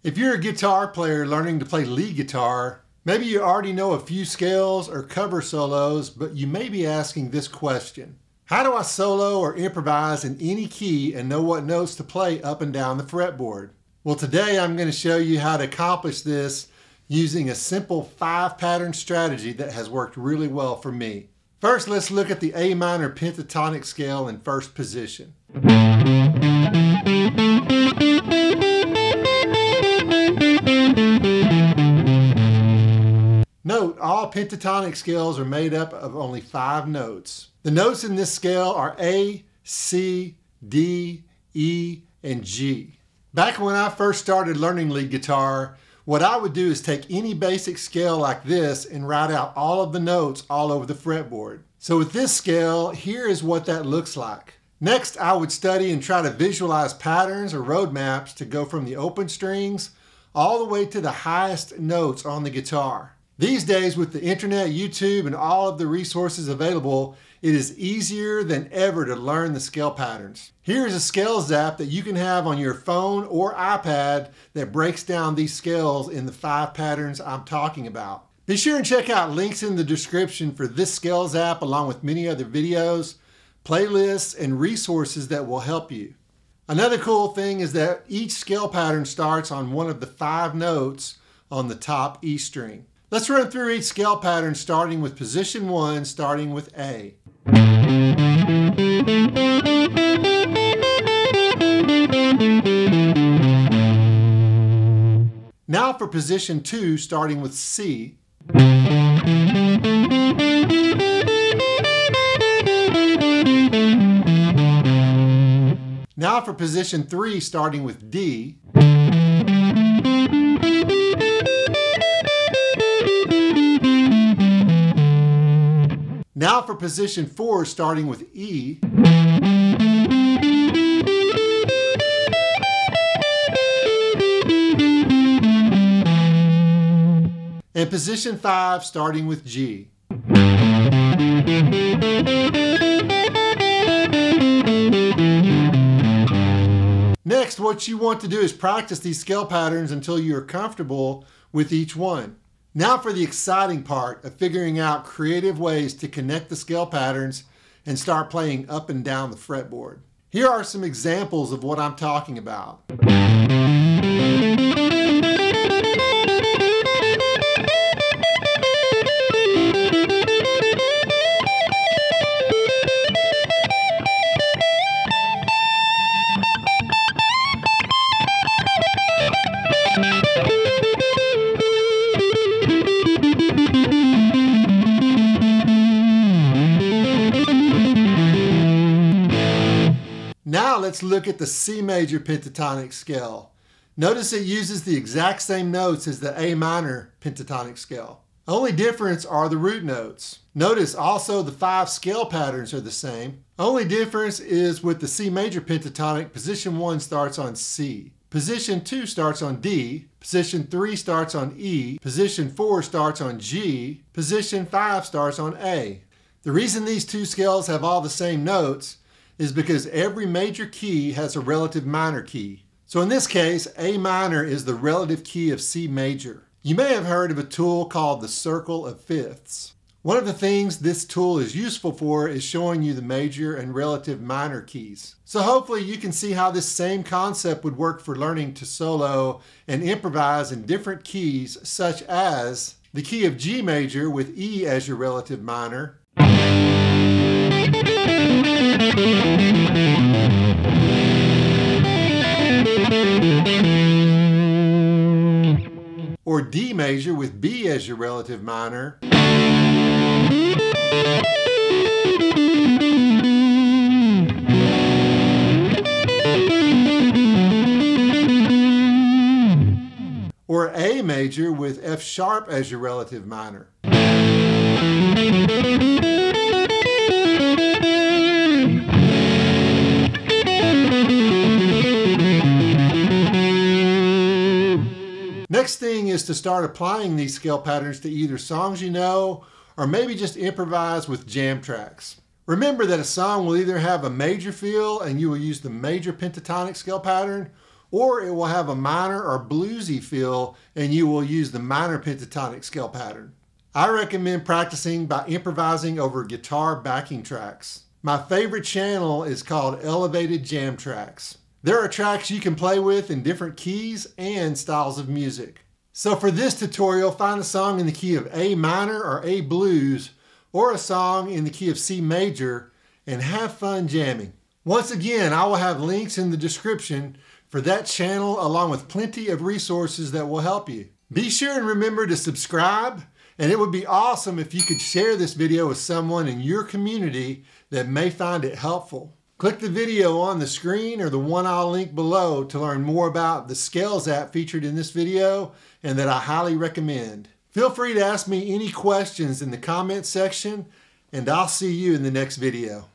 If you're a guitar player learning to play lead guitar, maybe you already know a few scales or cover solos, but you may be asking this question. How do I solo or improvise in any key and know what notes to play up and down the fretboard? Well, today I'm going to show you how to accomplish this using a simple 5-pattern strategy that has worked really well for me. First, let's look at the A minor pentatonic scale in first position. Note, all pentatonic scales are made up of only 5 notes. The notes in this scale are A, C, D, E, and G. Back when I first started learning lead guitar, what I would do is take any basic scale like this and write out all of the notes all over the fretboard. So with this scale, here is what that looks like. Next, I would study and try to visualize patterns or road maps to go from the open strings all the way to the highest notes on the guitar. These days, with the internet, YouTube, and all of the resources available, it is easier than ever to learn the scale patterns. Here is a scales app that you can have on your phone or iPad that breaks down these scales in the 5 patterns I'm talking about. Be sure and check out links in the description for this scales app along with many other videos, playlists, and resources that will help you. Another cool thing is that each scale pattern starts on one of the 5 notes on the top E string. Let's run through each scale pattern starting with position 1, starting with A. Now for position 2, starting with C. Now for position 3, starting with D. Now for position 4, starting with E. And position 5, starting with G. Next, what you want to do is practice these scale patterns until you are comfortable with each one. Now for the exciting part of figuring out creative ways to connect the scale patterns and start playing up and down the fretboard. Here are some examples of what I'm talking about. Now let's look at the C Major Pentatonic scale. Notice it uses the exact same notes as the A Minor Pentatonic scale. Only difference are the root notes. Notice also the 5 scale patterns are the same. Only difference is with the C Major Pentatonic, position 1 starts on C. Position 2 starts on D. Position 3 starts on E. Position 4 starts on G. Position 5 starts on A. The reason these 2 scales have all the same notes is because every major key has a relative minor key. So in this case, A minor is the relative key of C major. You may have heard of a tool called the circle of fifths. One of the things this tool is useful for is showing you the major and relative minor keys. So hopefully you can see how this same concept would work for learning to solo and improvise in different keys, such as the key of G major with E as your relative minor, or D major with B as your relative minor, or A major with F sharp as your relative minor. Next thing is to start applying these scale patterns to either songs you know, or maybe just improvise with jam tracks. Remember that a song will either have a major feel and you will use the major pentatonic scale pattern, or it will have a minor or bluesy feel and you will use the minor pentatonic scale pattern. I recommend practicing by improvising over guitar backing tracks. My favorite channel is called Elevated Jam Tracks. There are tracks you can play with in different keys and styles of music. So for this tutorial, find a song in the key of A minor or A blues, or a song in the key of C major, and have fun jamming. Once again, I will have links in the description for that channel along with plenty of resources that will help you. Be sure and remember to subscribe, and it would be awesome if you could share this video with someone in your community that may find it helpful. Click the video on the screen or the one I'll link below to learn more about the Scales app featured in this video and that I highly recommend. Feel free to ask me any questions in the comment section, and I'll see you in the next video.